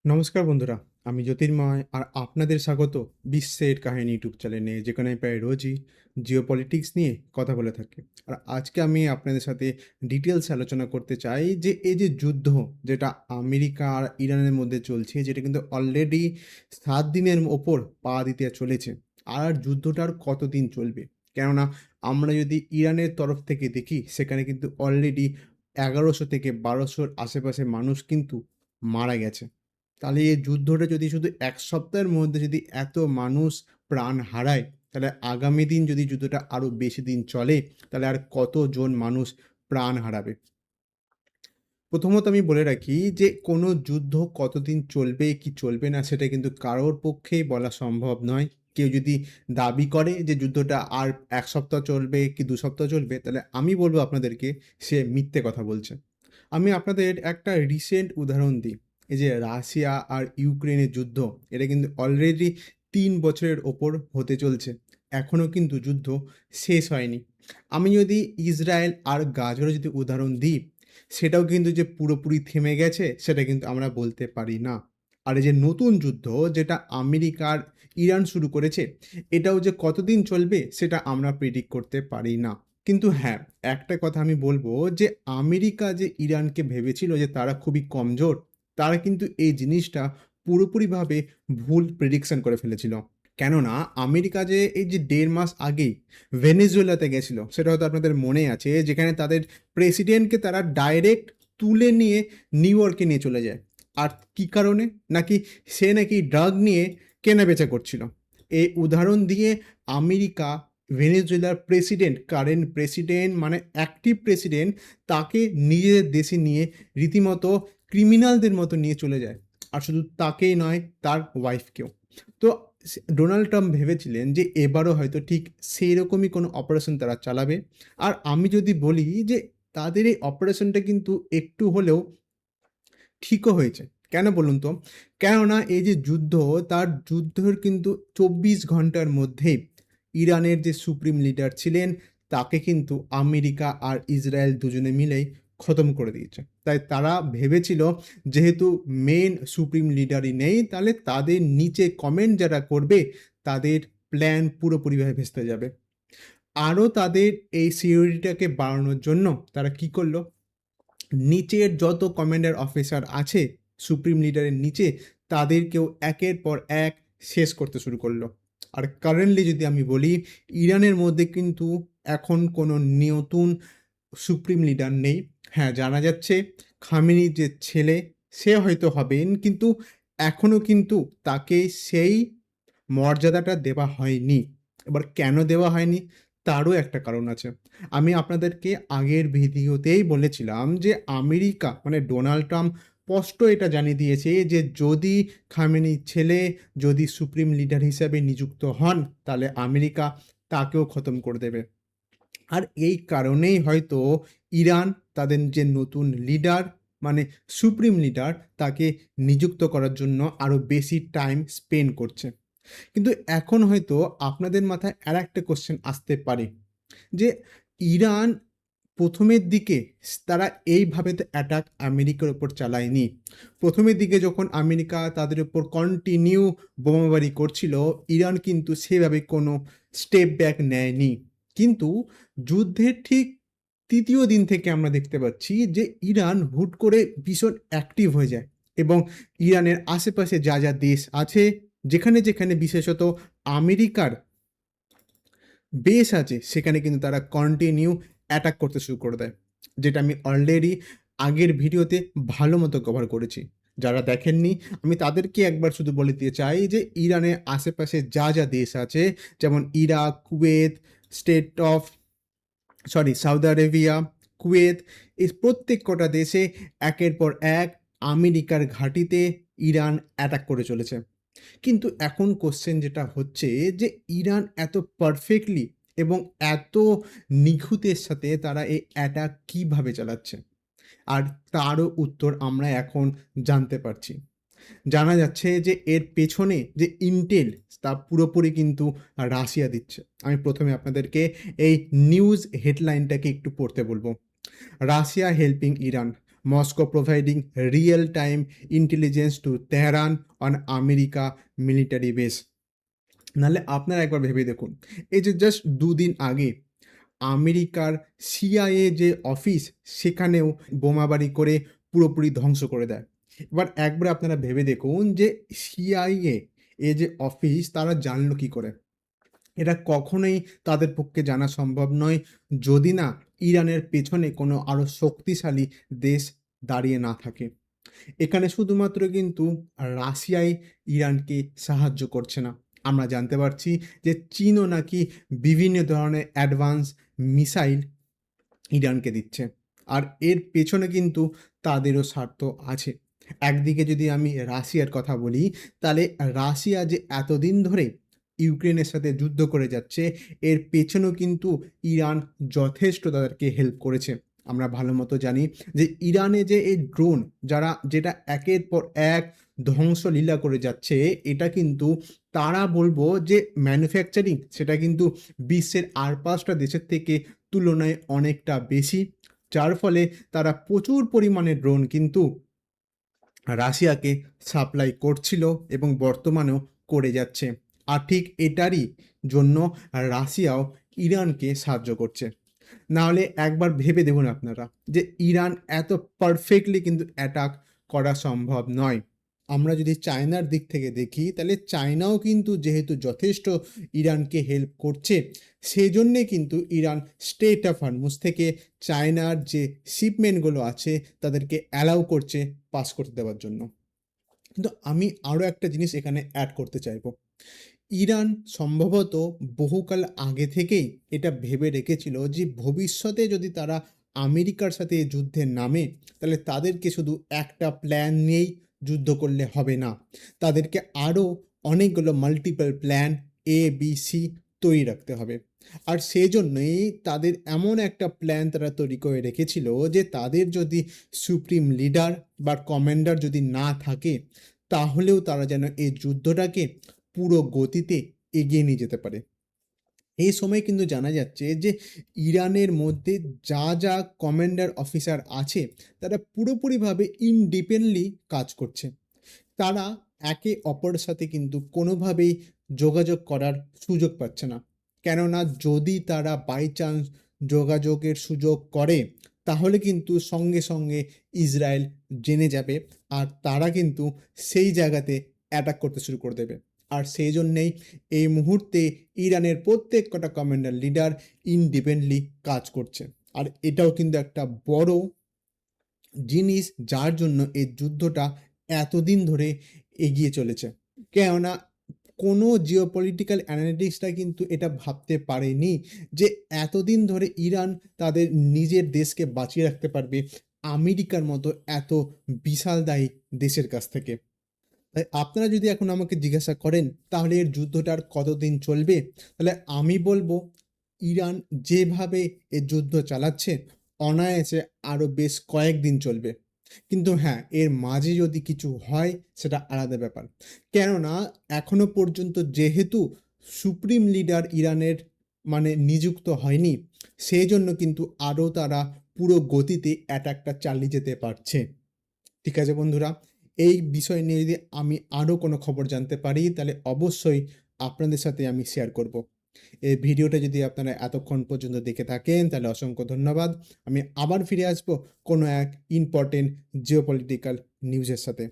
নমস্কার বন্ধুরা, আমি জ্যোতির্ময় আর আপনাদের স্বাগত বিশ্বের কাহিনী ইউটিউব চ্যানেলে, যেখানে প্রায় রোজই জিওপলিটিক্স নিয়ে কথা বলে থাকি। আর আজকে আমি আপনাদের সাথে ডিটেলস আলোচনা করতে চাই যে এই যে যুদ্ধ যেটা আমেরিকা আর ইরানের মধ্যে চলছে, যেটা কিন্তু অলরেডি 7 দিনের ওপর পা দিতে চলেছে। আর যুদ্ধটা আর কতদিন চলবে? কেননা আমরা যদি ইরানের তরফ থেকে দেখি, সেখানে কিন্তু অলরেডি 1100 থেকে 1200-র আশেপাশে মানুষ কিন্তু মারা গেছে। তাহলে এই যুদ্ধটা যদি শুধু ১ সপ্তাহের মধ্যে যদি এত মানুষ প্রাণ হারায়, তাহলে আগামী দিন যদি যুদ্ধটা আরও বেশি দিন চলে, তাহলে আর কতজন মানুষ প্রাণ হারাবে? প্রথমত আমি বলে রাখি যে কোনো যুদ্ধ কতদিন চলবে কি চলবে না সেটা কিন্তু কারোর পক্ষেই বলা সম্ভব নয়। কেউ যদি দাবি করে যে যুদ্ধটা আর ১ সপ্তাহ চলবে কি ২ সপ্তাহ চলবে, তাহলে আমি বলব আপনাদেরকে সে মিথ্যে কথা বলছে। আমি আপনাদের একটা রিসেন্ট উদাহরণ দিই। এই যে রাশিয়া আর ইউক্রেনের যুদ্ধ, এটা কিন্তু অলরেডি ৩ বছরের ওপর হতে চলছে। এখনও কিন্তু যুদ্ধ শেষ হয়নি। আমি যদি ইসরায়েল আর গাজারও যদি উদাহরণ দিই, সেটাও কিন্তু যে পুরোপুরি থেমে গেছে সেটা কিন্তু আমরা বলতে পারি না। আর এই যে নতুন যুদ্ধ যেটা আমেরিকা আর ইরান শুরু করেছে, এটাও যে কতদিন চলবে সেটা আমরা প্রেডিক্ট করতে পারি না। কিন্তু হ্যাঁ, একটা কথা আমি বলবো যে আমেরিকা যে ইরানকে ভেবেছিল যে তারা খুবই কমজোর, তারা কিন্তু এই জিনিসটা পুরোপুরিভাবে ভুল প্রেডিকশন করে ফেলেছিল। কেননা আমেরিকা যে এই যে ১.৫ মাস আগেই ভেনেজুয়েলাতে গেছিল, সেটা হয়তো আপনাদের মনে আছে, যেখানে তাদের প্রেসিডেন্টকে তারা ডাইরেক্ট তুলে নিয়ে নিউ ইয়র্কে নিয়ে চলে যায়। আর কী কারণে? নাকি সে নাকি ড্রাগ নিয়ে কেনাবেচা করছিল। এই উদাহরণ দিয়ে আমেরিকা ভেনেজুয়েলার প্রেসিডেন্ট, কারেন্ট প্রেসিডেন্ট মানে অ্যাক্টিভ প্রেসিডেন্ট, তাকে নিজেদের দেশে নিয়ে রীতিমতো ক্রিমিনালদের মতো নিয়ে চলে যায়। আর শুধু তাকেই নয়, তার ওয়াইফকেও। তো ডোনাল্ড ট্রাম্প ভেবেছিলেন যে এবারও হয়তো ঠিক সেইরকমই কোনো অপারেশন তারা চালাবে। আর আমি যদি বলি যে তাদের এই অপারেশনটা কিন্তু একটু হলেও ঠিকও হয়েছে। কেন বলুন তো? কেননা এই যে যুদ্ধ, তার যুদ্ধের কিন্তু ২৪ ঘন্টার মধ্যেই ইরানের যে সুপ্রিম লিডার ছিলেন, তাকে কিন্তু আমেরিকা আর ইসরায়েল দুজনে মিলেই খতম করে দিয়েছে। তাই তারা ভেবেছিল যেহেতু মেইন সুপ্রিম লিডারই নেই, তাহলে তাদের নিচে কমেন্ট যারা করবে, তাদের প্ল্যান পুরোপুরিভাবে ভেস্তে যাবে। আরও তাদের এই সিকিউরিটিটাকে বাড়ানোর জন্য তারা কি করল? নিচের যত কমান্ডার অফিসার আছে সুপ্রিম লিডারের নিচে, তাদেরকেও একের পর এক শেষ করতে শুরু করলো। আর কারেন্টলি যদি আমি বলি, ইরানের মধ্যে কিন্তু এখন কোনো নতুন সুপ্রিম লিডার নেই। হ্যাঁ, জানা যাচ্ছে খামেনির যে ছেলে, সে হয়তো হবেন, কিন্তু এখনও কিন্তু তাকে সেই মর্যাদাটা দেওয়া হয়নি। এবার কেন দেওয়া হয়নি? তারও একটা কারণ আছে। আমি আপনাদেরকে আগের ভিডিওতেই বলেছিলাম যে আমেরিকা মানে ডোনাল্ড ট্রাম্প স্পষ্ট এটা জানিয়ে দিয়েছে যে যদি খামেনির ছেলে যদি সুপ্রিম লিডার হিসাবে নিযুক্ত হন, তাহলে আমেরিকা তাকেও খতম করে দেবে। আর এই কারণেই হয়তো ইরান তাদের যে নতুন লিডার মানে সুপ্রিম লিডার, তাকে নিযুক্ত করার জন্য আরও বেশি টাইম স্পেন্ড করছে। কিন্তু এখন হয়তো আপনাদের মাথায় আরেকটা কোয়েশ্চেন আসতে পারে যে ইরান প্রথমের দিকে তারা এইভাবে তো অ্যাটাক আমেরিকার ওপর চালায়নি। প্রথমের দিকে যখন আমেরিকা তাদের উপর কন্টিনিউ বোমাবারি করছিল, ইরান কিন্তু সেভাবে কোনো স্টেপ ব্যাক নেয়নি। কিন্তু যুদ্ধের ঠিক ৩য় দিন থেকে আমরা দেখতে পাচ্ছি যে ইরান হুট করে ভীষণ অ্যাক্টিভ হয়ে যায় এবং ইরানের আশেপাশে যা যা দেশ আছে, যেখানে যেখানে বিশেষত আমেরিকার বেস আছে, সেখানে কিন্তু তারা কন্টিনিউ অ্যাটাক করতে শুরু করে দেয়। যেটা আমি অলরেডি আগের ভিডিওতে ভালো মতো কভার করেছি। যারা দেখেননি, আমি তাদেরকে একবার শুধু বলে দিতে চাই যে ইরানের আশেপাশে যা যা দেশ আছে, যেমন Iraq, Kuwait, state of Southee Arabia, Kuwait, এই প্রত্যেক কটা দেশে একের পর এক আমেরিকার ঘাঁটিতে ইরান অ্যাটাক করে চলেছে। কিন্তু এখন কোশ্চেন যেটা হচ্ছে যে ইরান এত পারফেক্টলি এবং এত নিখুঁতের সাথে তারা এই অ্যাটাক কীভাবে চালাচ্ছে? আর তারও উত্তর আমরা এখন জানতে পারছি। জানা যাচ্ছে যে এর পেছনে যে ইন্টেল, তা পুরোপুরি কিন্তু রাশিয়া দিচ্ছে। আমি প্রথমে আপনাদেরকে এই নিউজ হেডলাইনটাকে একটু পড়তে বলবো। Russia helping Iran, Moscow providing real-time intelligence to Tehran on America military base। নাহলে আপনারা একবার ভেবে দেখুন, এই যে জাস্ট ২ দিন আগে আমেরিকার CIA যে অফিস, সেখানেও বোমাবারি করে পুরোপুরি ধ্বংস করে দেয়। এবার একবার আপনারা ভেবে দেখুন যে CIA যে অফিস, তারা জানলো কি করে? এটা কখনোই তাদের পক্ষে জানা সম্ভব নয়, যদি না ইরানের পেছনে কোনো আরও শক্তিশালী দেশ দাঁড়িয়ে না থাকে। এখানে শুধুমাত্র কিন্তু রাশিয়াই ইরানকে সাহায্য করছে না। আমরা জানতে পারছি যে চীনও নাকি বিভিন্ন ধরনের অ্যাডভান্স মিসাইল ইরানকে দিচ্ছে। আর এর পেছনে কিন্তু তাদেরও স্বার্থ আছে। একদিকে যদি আমি রাশিয়ার কথা বলি, তাহলে রাশিয়া যে এতদিন ধরে ইউক্রেনের সাথে যুদ্ধ করে যাচ্ছে, এর পেছনেও কিন্তু ইরান যথেষ্ট তাদেরকে হেল্প করেছে। আমরা ভালো মতো জানি যে ইরানে যে এই ড্রোন যেটা একের পর এক ধ্বংসলীলা করে যাচ্ছে, এটা কিন্তু তারা বলবো যে ম্যানুফ্যাকচারিং, সেটা কিন্তু বিশ্বের আর ৫টা দেশের থেকে তুলনায় অনেকটা বেশি। যার ফলে তারা প্রচুর পরিমাণে ড্রোন কিন্তু রাশিয়াকে সাপ্লাই করছিল এবং বর্তমানেও করে যাচ্ছে। আর ঠিক এটারই জন্য রাশিয়াও ইরানকে সাহায্য করছে। নাহলে একবার ভেবে দেখুন আপনারা যে ইরান এত পারফেক্টলি কিন্তু অ্যাটাক করা সম্ভব নয়। আমরা যদি চায়নার দিক থেকে দেখি, তাহলে চায়নাও কিন্তু যেহেতু যথেষ্ট ইরানকে হেল্প করছে, সেজন্যে কিন্তু ইরান স্ট্রেইট অফ হরমুজ থেকে চায়নার যে শিপমেন্টগুলো আছে তাদেরকে অ্যালাউ করছে পাস করতে দেওয়ার জন্য। কিন্তু আমি আরও একটা জিনিস এখানে অ্যাড করতে চাইবো। ইরান সম্ভবত বহুকাল আগে থেকেই এটা ভেবে রেখেছিল যে ভবিষ্যতে যদি তারা আমেরিকার সাথে এই যুদ্ধে নামে, তাহলে তাদেরকে শুধু একটা প্ল্যান নিয়েই যুদ্ধ করলে হবে না। তাদেরকে আরও অনেকগুলো মাল্টিপল প্ল্যান ABC তৈরি রাখতে হবে। আর সেজন্যই তাদের এমন একটা প্ল্যান তারা তৈরি করে রেখেছিল যে তাদের যদি সুপ্রিম লিডার বা কমান্ডার যদি না থাকে, তাহলেও তারা যেন এই যুদ্ধটাকে পুরো গতিতে এগিয়ে নিয়ে যেতে পারে। এই সময় কিন্তু জানা যাচ্ছে যে ইরানের মধ্যে যা কমান্ডার অফিসার আছে, তারা পুরোপুরিভাবে ইনডিপেন্ডেন্টলি কাজ করছে। তারা একে অপরের সাথে কিন্তু কোনোভাবেই যোগাযোগ করার সুযোগ পাচ্ছে না। কেননা যদি তারা বাই চান্স যোগাযোগের সুযোগ করে, তাহলে কিন্তু সঙ্গে সঙ্গে ইসরায়েল জেনে যাবে, আর তারা কিন্তু সেই জায়গাতে অ্যাটাক করতে শুরু করে দেবে। আর সেই জন্যেই এই মুহূর্তে ইরানের প্রত্যেক কটা কমান্ডার লিডার ইনডিপেন্ডেন্টলি কাজ করছে। আর এটাও কিন্তু একটা বড় জিনিস, যার জন্য এই যুদ্ধটা এতদিন ধরে এগিয়ে চলেছে। কেননা কোনো জিওপলিটিক্যাল অ্যানালিস্টরা কিন্তু এটা ভাবতে পারেনি যে এতদিন ধরে ইরান তাদের নিজের দেশকে বাঁচিয়ে রাখতে পারবে আমেরিকার মতো এত বিশালদায়ী দেশের কাছ থেকে। তাই আপনারা যদি এখন আমাকে জিজ্ঞাসা করেন তাহলে এর যুদ্ধটা আর কতদিন চলবে, তাহলে আমি বলবো ইরান যেভাবে এই যুদ্ধ চালাচ্ছে, অনায়াসে আরও বেশ কয়েকদিন চলবে। কিন্তু হ্যাঁ, এর মাঝে যদি কিছু হয় সেটা আলাদা ব্যাপার। কেননা এখনো পর্যন্ত যেহেতু সুপ্রিম লিডার ইরানের নিযুক্ত হয়নি, সেই জন্য কিন্তু আরও তারা পুরো গতিতে অ্যাটাকটা চালিয়ে যেতে পারছে। ঠিক আছে বন্ধুরা, এই বিষয় নিয়ে যদি আমি আরও কোনো খবর জানতে পারি, তাহলে অবশ্যই আপনাদের সাথে আমি শেয়ার করব। এই ভিডিওটা যদি আপনারা এতক্ষণ পর্যন্ত দেখে থাকেন, তাহলে অসংখ্য ধন্যবাদ। আমি আবার ফিরে আসবো কোনো এক ইম্পর্টেন্ট জিওপলিটিক্যাল নিউজের সাথে।